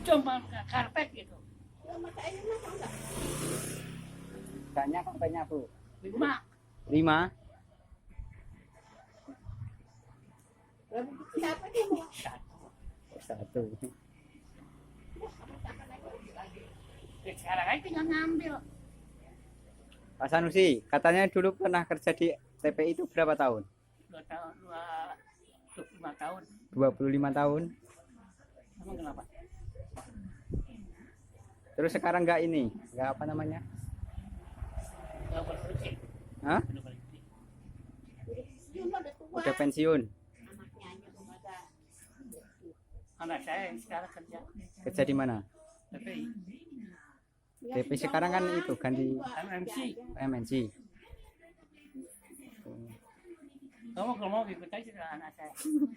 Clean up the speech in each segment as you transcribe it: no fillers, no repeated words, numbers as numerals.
cuma karpet gitu. Banyak karpetnya Bu? 5. 5? Siapa dia mau? 1. Sekarang aja tinggal ngambil. Pak Sanusi, katanya dulu pernah kerja di TPI itu berapa tahun? 2 tahun, 25 tahun. 25 tahun. Emang kenapa? Terus sekarang nggak ini, nggak apa namanya? Gak berfungsi. Hah? Udah berhenti. Udah pensiun. Anak saya yang sekarang kerja. Kerja di mana? Tapi TPI sekarang kan itu ganti MMC. MNC. Kamu kalau mau ikut aja ke anak saya.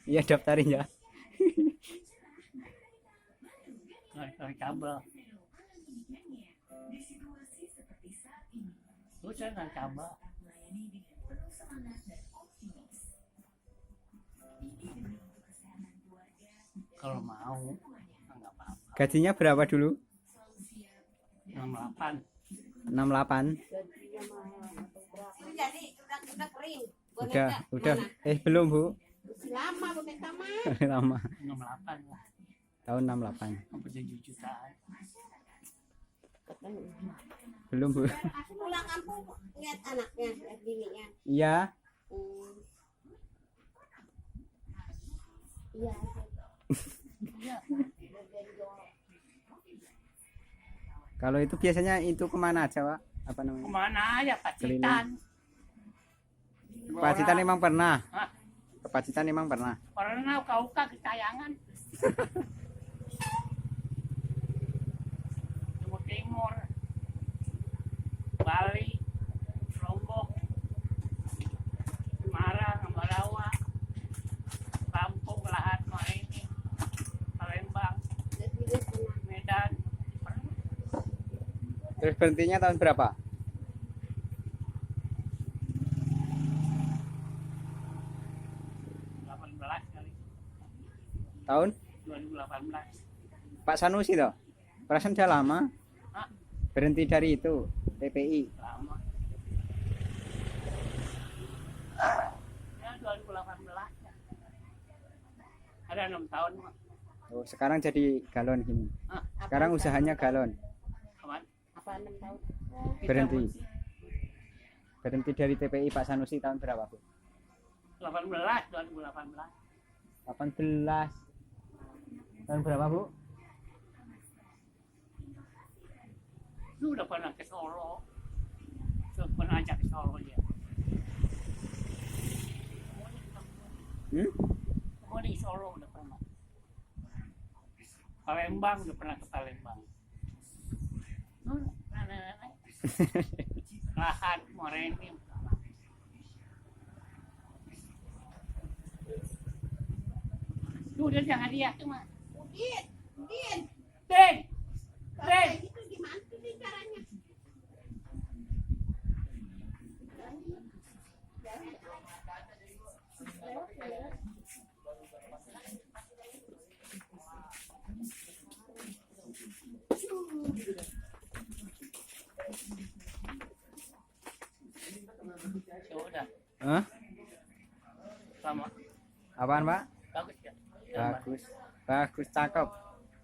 Iya daftarin ya. Dari kabel. Terus saya nggak kabel. Kalau mau, nggak apa-apa. Gajinya berapa dulu? 68. 68. Jadi udah kering. Udah. Belum Bu. Lama boneka mah. Lama. 68 lah. Tahun 68. Sampai 7 jutaan. Belum Bu. Pulang kampung lihat anaknya, lihat bininya. Iya. Iya. Iya. Kalau itu biasanya itu kemana aja Pak? Apa namanya? Kemana aja Pacitan. Pacitan emang pernah. Hah? Ke Pacitan emang pernah. Pernah kau ketayangan. Timur Timur, Bali, Lombok, Semarang, Ambarawa, Lampung, Lahat, ini, Palembang, Medan. Pernah. Terus berhentinya tahun berapa? 18 kali. Tahun 2018. Pak Sanusi toh. Perasaan udah lama. Hah? Berhenti dari itu TPI. Lama. Ya 2018. Ada 6 tahun mah. Oh, sekarang jadi galon gini. Hah? Sekarang usahanya galon. Kapan? Apa 6 tahun? Berhenti. Berhenti dari TPI Pak Sanusi tahun berapa, Bu? 18, 2018. 18. Tahun berapa, Bu? Lu udah pernah ke Solo. Sudah pernah ajak ke Solo dia. Mau di Solo udah pernah. Palembang udah pernah ke Palembang. Nenek-nenek. Lahat, Moreni. Lu udah jangan dia tuh mah. Udin. Den, Kalau Den. kayak gitu gimana tuh Din caranya? Sudah. Hah? Sama. Apaan, Pak? Bagus ya. Bagus. Bagus, cakep.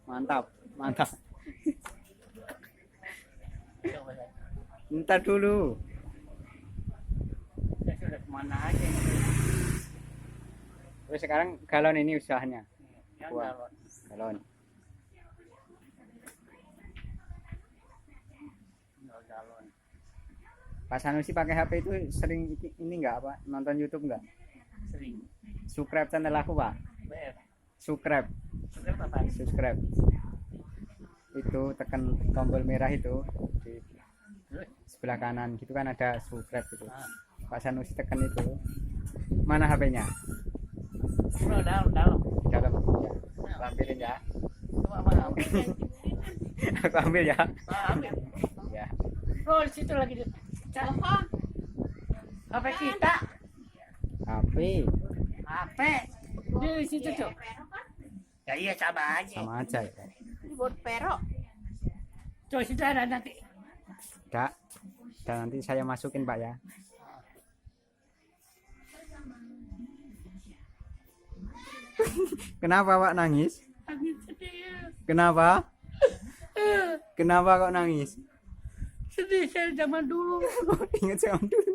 Mantap, mantap. Coba lihat. Ntar dulu. Saya sudah kemana aja. Terus sekarang galon ini usahanya. Yang Wah. galon. Galon. Galon. Pak Sanusi pakai HP itu sering ini enggak apa? Nonton YouTube enggak? Sering. Subscribe channel aku, Pak. BF. Subscribe. Sudah apa? Subscribe. Itu tekan tombol merah itu di Terus? sebelah kanan gitu kan ada subscribe itu. Ah. Pak Sanusi tekan itu. Mana HP-nya? Udah dalam. Di dalam. Ya. Aku ambilin ya. Coba mana? Aku ambil ya. Ambil. Ya. Oh, di situ lagi di telepon. HP kita. HP. HP. Di situ tuh. Ya iya sama aja. Sama aja ya. Buat perok. Tuh sudah ada nanti. Udah. Dan nanti saya masukin Pak ya. Kenapa Pak nangis? Angin sedih. Kenapa? Kenapa kok nangis? Sedih saya zaman dulu. Ingat zaman dulu.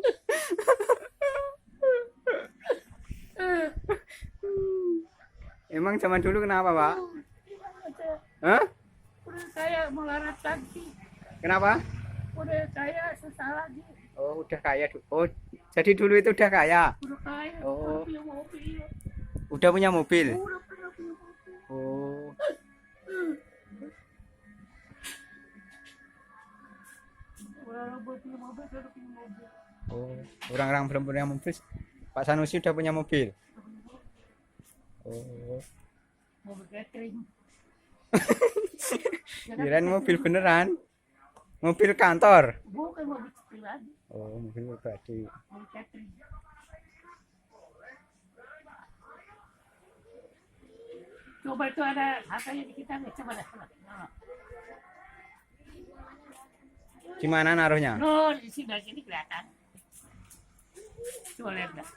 Emang zaman dulu kenapa Pak? Hah? Udah saya melarat lagi. Kenapa? Udah saya susah lagi. Oh udah kaya. Oh jadi dulu itu udah kaya. Udah kaya. Oh. Udah punya mobil. Udah punya mobil. Udah pernah punya mobil. Oh. Udah punya mobil, saya udah punya mobil. Oh, orang-orang belum punya mobil. Pak Sanusi udah punya mobil. Oh, Mobil catering. kirain mobil beneran. Mobil kantor. Bukan mobil pribadi, Oh, mobil pribadi. mobil catering. Coba itu ada harganya di kita nih, coba dah. Gimana naruhnya? No, di sini dari sini kelihatan. Coba lihat dah.